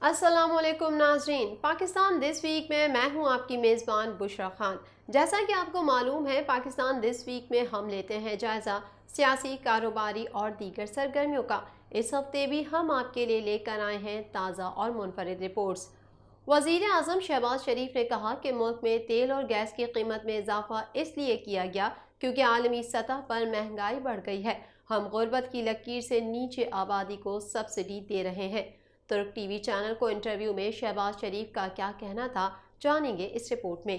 السلام علیکم ناظرین، پاکستان دس ویک میں میں ہوں آپ کی میزبان بشرا خان۔ جیسا کہ آپ کو معلوم ہے، پاکستان دس ویک میں ہم لیتے ہیں جائزہ سیاسی، کاروباری اور دیگر سرگرمیوں کا۔ اس ہفتے بھی ہم آپ کے لیے لے کر آئے ہیں تازہ اور منفرد رپورٹس۔ وزیر اعظم شہباز شریف نے کہا کہ ملک میں تیل اور گیس کی قیمت میں اضافہ اس لیے کیا گیا کیونکہ عالمی سطح پر مہنگائی بڑھ گئی ہے۔ ہم غربت کی لکیر سے نیچے آبادی کو سبسڈی دے رہے ہیں۔ ترک ٹی وی چینل کو انٹرویو میں شہباز شریف کا کیا کہنا تھا، جانیں گے اس رپورٹ میں۔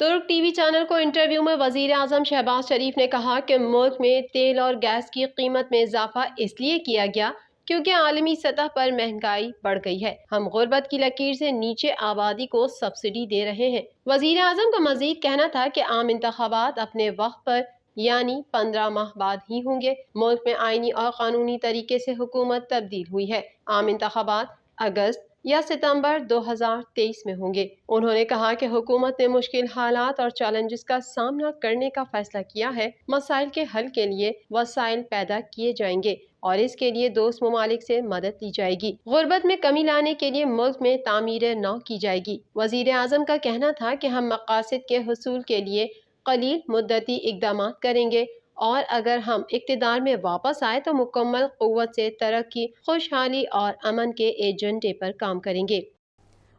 ترک ٹی وی چینل کو انٹرویو میں وزیر اعظم شہباز شریف نے کہا کہ ملک میں تیل اور گیس کی قیمت میں اضافہ اس لیے کیا گیا کیونکہ عالمی سطح پر مہنگائی بڑھ گئی ہے۔ ہم غربت کی لکیر سے نیچے آبادی کو سبسڈی دے رہے ہیں۔ وزیر اعظم کا مزید کہنا تھا کہ عام انتخابات اپنے وقت پر یعنی 15 ماہ بعد ہی ہوں گے۔ ملک میں آئینی اور قانونی طریقے سے حکومت تبدیل ہوئی ہے۔ عام انتخابات اگست یا ستمبر 2023 میں ہوں گے۔ انہوں نے کہا کہ حکومت نے مشکل حالات اور چیلنجز کا سامنا کرنے کا فیصلہ کیا ہے۔ مسائل کے حل کے لیے وسائل پیدا کیے جائیں گے اور اس کے لیے دوست ممالک سے مدد لی جائے گی۔ غربت میں کمی لانے کے لیے ملک میں تعمیر نو کی جائے گی۔ وزیر اعظم کا کہنا تھا کہ ہم مقاصد کے حصول کے لیے قلیل مدتی اقدامات کریں گے اور اگر ہم اقتدار میں واپس آئے تو مکمل قوت سے ترقی، خوشحالی اور امن کے ایجنڈے پر کام کریں گے۔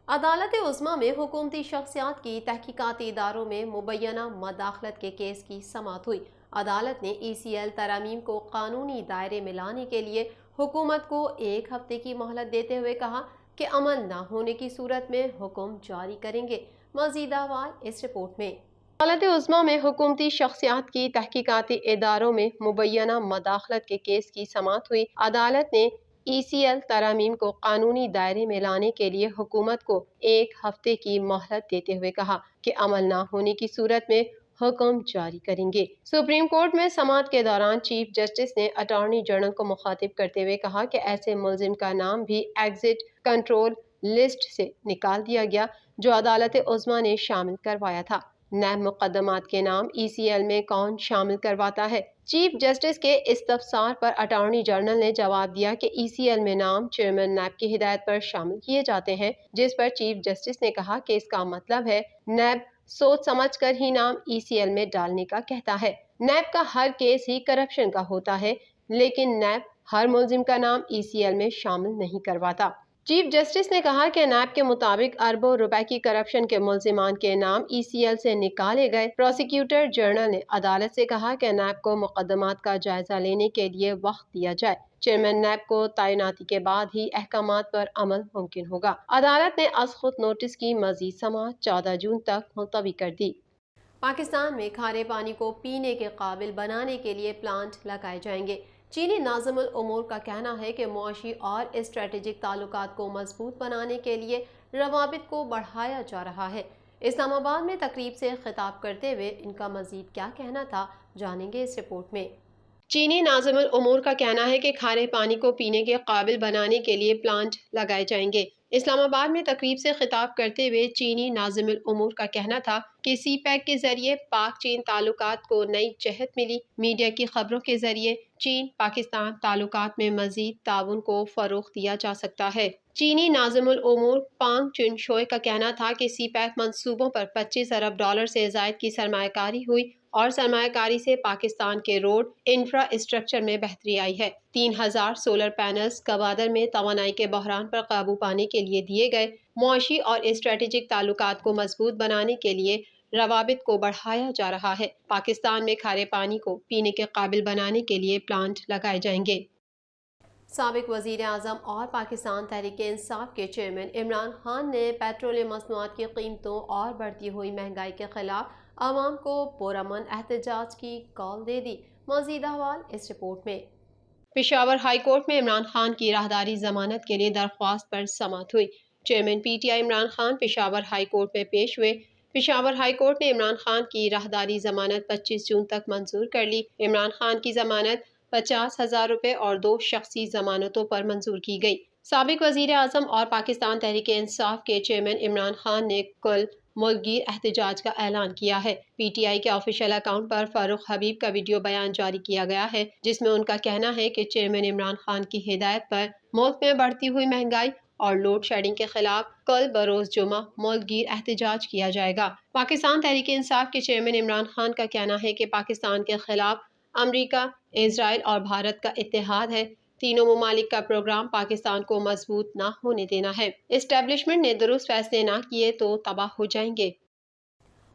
عدالت عظمیٰ میں حکومتی شخصیات کی تحقیقاتی اداروں میں مبینہ مداخلت کے کیس کی سماعت ہوئی۔ عدالت نے ECL ترامیم کو قانونی دائرے میں لانے کے لیے حکومت کو 1 ہفتے کی مہلت دیتے ہوئے کہا کہ عمل نہ ہونے کی صورت میں حکم جاری کریں گے۔ مزید احوال اس رپورٹ میں۔ عدالت عظمیٰ میں حکومتی شخصیات کی تحقیقاتی اداروں میں مبینہ مداخلت کے کیس کی سماعت ہوئی۔ عدالت نے ECL ترامیم کو قانونی دائرے میں لانے کے لیے حکومت کو 1 ہفتے کی مہلت دیتے ہوئے کہا کہ عمل نہ ہونے کی صورت میں حکم جاری کریں گے۔ سپریم کورٹ میں سماعت کے دوران چیف جسٹس نے اٹارنی جنرل کو مخاطب کرتے ہوئے کہا کہ ایسے ملزم کا نام بھی ایگزٹ کنٹرول لسٹ سے نکال دیا گیا جو عدالت عظمیٰ نے شامل کروایا تھا۔ نیب مقدمات کے نام ECL میں کون شامل کرواتا ہے؟ چیف جسٹس کے استفسار پر اٹارنی جنرل نے جواب دیا کہ ECL میں نام چیئرمین نیب کی ہدایت پر شامل کیے جاتے ہیں، جس پر چیف جسٹس نے کہا کہ اس کا مطلب ہے نیب سوچ سمجھ کر ہی نام ECL میں ڈالنے کا کہتا ہے۔ نیب کا ہر کیس ہی کرپشن کا ہوتا ہے، لیکن نیب ہر ملزم کا نام ECL میں شامل نہیں کرواتا۔ چیف جسٹس نے کہا کہ نیب کے مطابق اربوں روپے کی کرپشن کے ملزمان کے نام ECL سے نکالے گئے۔ پروسیکیوٹر جنرل نے عدالت سے کہا کہ نیب کو مقدمات کا جائزہ لینے کے لیے وقت دیا جائے۔ چیئرمین نیب کو تعیناتی کے بعد ہی احکامات پر عمل ممکن ہوگا۔ عدالت نے از خود نوٹس کی مزید سماعت 14 جون تک ملتوی کر دی۔ پاکستان میں کھارے پانی کو پینے کے قابل بنانے کے لیے پلانٹ لگائے جائیں گے۔ چینی ناظم الامور کا کہنا ہے کہ معاشی اور اسٹریٹجک تعلقات کو مضبوط بنانے کے لیے روابط کو بڑھایا جا رہا ہے۔ اسلام آباد میں تقریب سے خطاب کرتے ہوئے ان کا مزید کیا کہنا تھا، جانیں گے اس رپورٹ میں۔ چینی ناظم الامور کا کہنا ہے کہ کھارے پانی کو پینے کے قابل بنانے کے لیے پلانٹ لگائے جائیں گے۔ اسلام آباد میں تقریب سے خطاب کرتے ہوئے چینی ناظم الامور کا کہنا تھا کہ سی پیک کے ذریعے پاک چین تعلقات کو نئی جہت ملی۔ میڈیا کی خبروں کے ذریعے چین پاکستان تعلقات میں مزید تعاون کو فروغ دیا جا سکتا ہے۔ چینی ناظم الامور پانگ چن شوئے کا کہنا تھا کہ سی پیک منصوبوں پر $25 ارب سے زائد کی سرمایہ کاری ہوئی اور سرمایہ کاری سے پاکستان کے روڈ انفراسٹرکچر میں بہتری آئی ہے۔ 3000 سولر پینلز گوادر میں توانائی کے بحران پر قابو پانے کے لیے دیے گئے۔ معاشی اور اسٹریٹجک تعلقات کو مضبوط بنانے کے لیے روابط کو بڑھایا جا رہا ہے۔ پاکستان میں کھارے پانی کو پینے کے قابل بنانے کے لیے پلانٹ لگائے جائیں گے۔ سابق وزیر اعظم اور پاکستان تحریک انصاف کے چیئرمین عمران خان نے پیٹرولیم مصنوعات کی قیمتوں اور بڑھتی ہوئی مہنگائی کے خلاف عوام کو پرامن احتجاج کی کال دے دی۔ مزید احوال اس رپورٹ میں۔ پشاور ہائی کورٹ میں عمران خان کی راہداری ضمانت کے لیے درخواست پر سماعت ہوئی۔ Chairman PTI Imran Khan Peshawar high court میں پیش ہوئے۔ پشاور ہائی کورٹ نے عمران خان کی راہداری ضمانت 25 جون تک منظور کر لی۔ عمران خان کی ضمانت $50,000 اور 2 شخصی ضمانتوں پر منظور کی گئی۔ سابق وزیر اعظم اور پاکستان تحریک انصاف کے چیئرمین عمران خان نے کل ملک گیر احتجاج کا اعلان کیا ہے۔ PTI کے آفیشیل اکاؤنٹ پر فاروق حبیب کا ویڈیو بیان جاری کیا گیا ہے، جس میں ان کا کہنا ہے کہ چیئرمین عمران خان کی ہدایت پر ملک میں بڑھتی ہوئی مہنگائی اور لوڈ شیڈنگ کے خلاف کل بروز جمعہ ملک گیر احتجاج کیا جائے گا۔ پاکستان تحریک انصاف کے چیئرمین عمران خان کا کہنا ہے کہ پاکستان کے خلاف امریکہ، اسرائیل اور بھارت کا اتحاد ہے۔ تینوں ممالک کا پروگرام پاکستان کو مضبوط نہ ہونے دینا ہے۔ اسٹیبلشمنٹ نے درست فیصلے نہ کیے تو تباہ ہو جائیں گے۔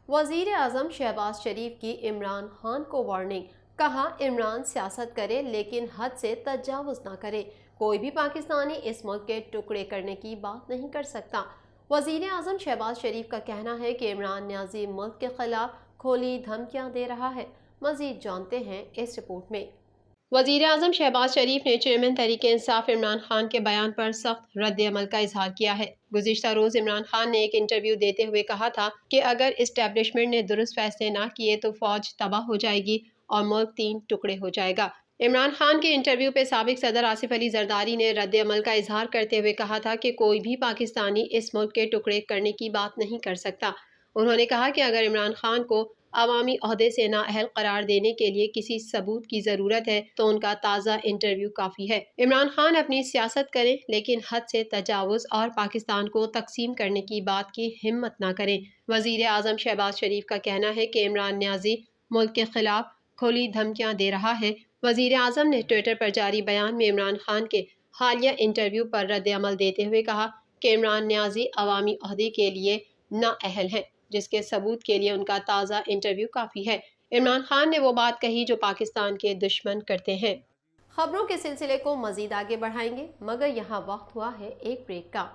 وزیر اعظم شہباز شریف کی عمران خان کو وارننگ، کہا عمران سیاست کرے لیکن حد سے تجاوز نہ کرے، کوئی بھی پاکستانی اس ملک کے ٹکڑے کرنے کی بات نہیں کر سکتا۔ وزیر اعظم شہباز شریف کا کہنا ہے کہ عمران نیازی ملک کے خلاف کھلی دھمکیاں دے رہا ہے۔ مزید جانتے ہیں اس رپورٹ میں۔ وزیر اعظم شہباز شریف نے چیئرمین تحریک انصاف عمران خان کے بیان پر سخت رد عمل کا اظہار کیا ہے۔ گزشتہ روز عمران خان نے ایک انٹرویو دیتے ہوئے کہا تھا کہ اگر اسٹیبلشمنٹ نے درست فیصلے نہ کیے تو فوج تباہ ہو جائے گی اور ملک 3 ٹکڑے ہو جائے گا۔ عمران خان کے انٹرویو پہ سابق صدر آصف علی زرداری نے رد عمل کا اظہار کرتے ہوئے کہا تھا کہ کوئی بھی پاکستانی اس ملک کے ٹکڑے کرنے کی بات نہیں کر سکتا۔ انہوں نے کہا کہ اگر عمران خان کو عوامی عہدے سے نااہل قرار دینے کے لیے کسی ثبوت کی ضرورت ہے تو ان کا تازہ انٹرویو کافی ہے۔ عمران خان اپنی سیاست کریں لیکن حد سے تجاوز اور پاکستان کو تقسیم کرنے کی بات کی ہمت نہ کریں۔ وزیر اعظم شہباز شریف کا کہنا ہے کہ عمران نیازی ملک کے خلاف کھلی دھمکیاں دے رہا ہے۔ وزیر اعظم نے ٹویٹر پر جاری بیان میں عمران خان کے حالیہ انٹرویو پر رد عمل دیتے ہوئے کہا کہ عمران نیازی عوامی عہدے کے لیے نااہل ہیں، جس کے ثبوت کے لیے ان کا تازہ انٹرویو کافی ہے۔ عمران خان نے وہ بات کہی جو پاکستان کے دشمن کرتے ہیں۔ خبروں کے سلسلے کو مزید آگے بڑھائیں گے مگر یہاں وقت ہوا ہے ایک بریک کا۔